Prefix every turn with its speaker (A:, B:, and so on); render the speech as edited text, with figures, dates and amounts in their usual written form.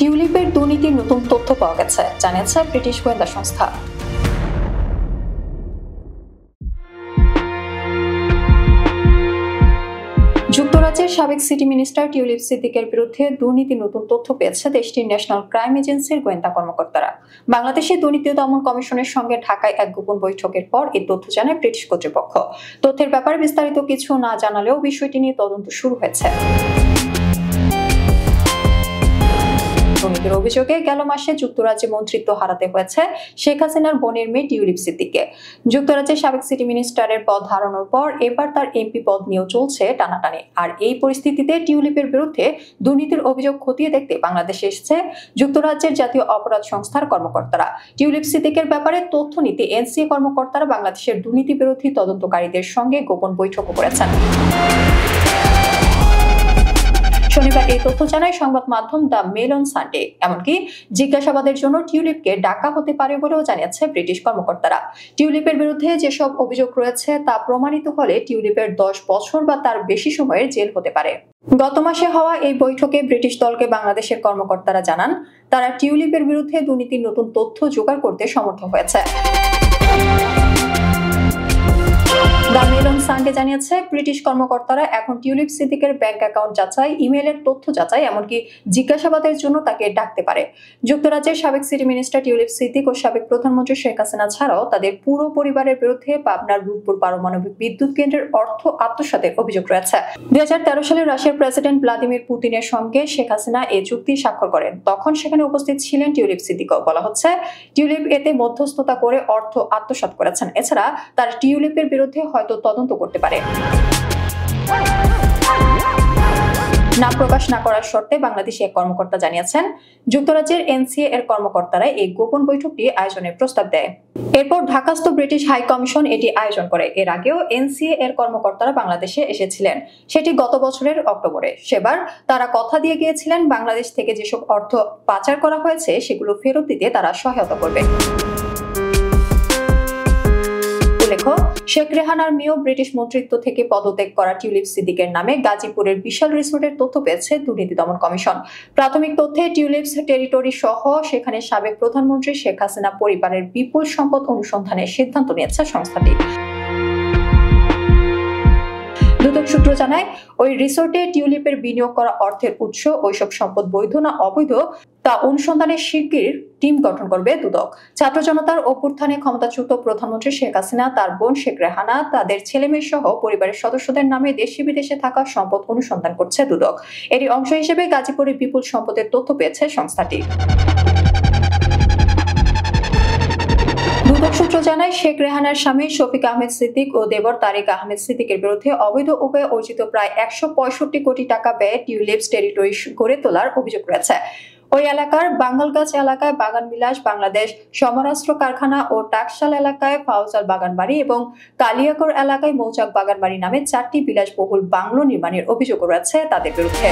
A: টিউলিপের দুর্নীতির নতুন তথ্য পাওয়া গেছে, জানিয়েছে ব্রিটিশ গোয়েন্দা সংস্থা। যুক্তরাজ্যের সাবেক সিটি মিনিস্টার টিউলিপ সিদ্দিকের বিরুদ্ধে দুর্নীতির নতুন তথ্য পেয়েছে দেশটির ন্যাশনাল ক্রাইম এজেন্সির গোয়েন্দা কর্মকর্তারা। বাংলাদেশের দুর্নীতি দমন কমিশনের সঙ্গে ঢাকায় এক গোপন বৈঠকের পর এই তথ্য জানায় ব্রিটিশ কর্তৃপক্ষ। তথ্যের ব্যাপারে বিস্তারিত কিছু না জানালেও বিষয়টি নিয়ে তদন্ত শুরু হয়েছে। দুর্নীতির অভিযোগে গেল মাসে যুক্তরাজ্যে মন্ত্রিত্ব হারাতে হয়েছে শেখ হাসিনার বোনের মেয়ে টিউলিপ সিদ্দিককে। যুক্তরাজ্যের সাবেক সিটি মিনিস্টারের পদ হারানোর পর এবার তার এমপি পদ নিয়েও চলছে টানাটানি। আর এই পরিস্থিতিতে টিউলিপের বিরুদ্ধে দুর্নীতির অভিযোগ খতিয়ে দেখতে বাংলাদেশে এসেছে যুক্তরাজ্যের জাতীয় অপরাধ সংস্থার কর্মকর্তারা। টিউলিপ সিদ্দিকের ব্যাপারে তথ্য নিতে এনসিএ কর্মকর্তারা বাংলাদেশের দুর্নীতি বিরোধী তদন্তকারীদের সঙ্গে গোপন বৈঠকও করেছেন। শনিবার এই তথ্য জানায় সংবাদ মাধ্যম দ্য মেল অন সানডে। এমনকি জিজ্ঞাসাবাদের জন্য টিউলিপকে ডাকা হতে পারে বলেও জানিয়েছে ব্রিটিশ কর্মকর্তারা। টিউলিপের বিরুদ্ধে যেসব অভিযোগ রয়েছে তা প্রমাণিত হলে টিউলিপের 10 বছর বা তার বেশি সময়ের জেল হতে পারে। গত মাসে হওয়া এই বৈঠকে ব্রিটিশ দলকে বাংলাদেশের কর্মকর্তারা জানান তারা টিউলিপের বিরুদ্ধে দুর্নীতির নতুন তথ্য জোগাড় করতে সমর্থ হয়েছে। দ্য মেল অন সানডে জানিয়েছে ব্রিটিশ কর্মকর্তারা এখন টিউলিপ সিদ্দিকের ব্যাংক অ্যাকাউন্ট যাচাই, ইমেইলের তথ্য যাচাই, এমনকি জিজ্ঞাসাবাদের জন্য তাকে ডাকতে পারে। যুক্তরাজ্যের সাবেক সিটি মিনিস্টার টিউলিপ সিদ্দিক ও সাবেক প্রধানমন্ত্রী শেখ হাসিনা ছাড়াও তাদের পুরো পরিবারের বিরুদ্ধে পাবনার রূপপুর পারমাণবিক বিদ্যুৎ কেন্দ্রের অর্থ আত্মসাতের অভিযোগ রয়েছে। 2013 সালে রাশিয়ার প্রেসিডেন্ট ভ্লাদিমির পুতিনের সঙ্গে শেখ হাসিনা এই চুক্তি স্বাক্ষর করেন। তখন সেখানে উপস্থিত ছিলেন টিউলিপ সিদ্দিকও। বলা হচ্ছে টিউলিপ এতে মধ্যস্থতা করে অর্থ আত্মসাৎ করেছেন। এছাড়া তার টিউলিপের বিরুদ্ধে হয়তো তদন্ত করতে পারে। নাম প্রকাশ না করার শর্তে বাংলাদেশি এক কর্মকর্তা জানিয়েছেন যুক্তরাজ্যের এনসিএ এর কর্মকর্তারা এই গোপন বৈঠকটি আয়োজনের প্রস্তাব দেয়। এরপর ঢাকাস্থ ব্রিটিশ হাই কমিশন এটি আয়োজন করে। এর আগেও এনসিএ এর কর্মকর্তারা বাংলাদেশে এসেছিলেন, সেটি গত বছরের অক্টোবরে। সেবার তারা কথা দিয়ে গিয়েছিলেন বাংলাদেশ থেকে যেসব অর্থ পাচার করা হয়েছে সেগুলো ফেরত দিতে তারা সহায়তা করবে। শেখ রেহানার মেয়েও ব্রিটিশ মন্ত্রিত্ব থেকে পদত্যাগ করা টিউলিপ সিদ্দিকের নামে গাজীপুরের বিশাল রিসোর্টের তথ্য পেয়েছে দুর্নীতি দমন কমিশন। প্রাথমিক তথ্যে টিউলিপস টেরিটরি সহ সেখানে সাবেক প্রধানমন্ত্রী শেখ হাসিনা পরিবারের বিপুল সম্পদ অনুসন্ধানের সিদ্ধান্ত নিয়েছে সংস্থাটি। দুদক সূত্র জানায় ওই রিসোর্টে টিউলিপের বিনিয়োগ করা অর্থের উৎস, ওইসব সম্পদ বৈধ না অবৈধ তা অনুসন্ধানে শিগগির টিম গঠন করবে দুদক। ছাত্র জনতার অভ্যুত্থানে ক্ষমতাচ্যুত প্রধানমন্ত্রী শেখ হাসিনা, তার বোন শেখ রেহানা, তাদের ছেলেমেয়ে সহ পরিবারের সদস্যদের নামে দেশে বিদেশে থাকা সম্পদ অনুসন্ধান করছে দুদক। এরই অংশ হিসেবে গাজীপুরে বিপুল সম্পদের তথ্য পেয়েছে সংস্থাটি। দুদক সূত্র জানায় শেখ রেহানার স্বামী শফিক আহমেদ সিদ্দিক ও দেবর তারিক আহমেদ সিদ্দিকের বিরুদ্ধে অবৈধ উপায়ে অর্জিত প্রায় 165 কোটি টাকা ব্যয়ে টিউলিপস টেরিটরি গড়ে তোলার অভিযোগ রয়েছে। ওই এলাকার বাঙ্গালগাছ এলাকায় বাগান বিলাস বাংলাদেশ সমরাস্ত্র কারখানা ও টাকশাল এলাকায় ফাউজাল বাগানবাড়ি এবং কালিয়াকড় এলাকায় মৌচাক বাগানবাড়ি নামে 4টি বিলাসবহুল বাংলো নির্মাণের অভিযোগ রয়েছে তাদের বিরুদ্ধে।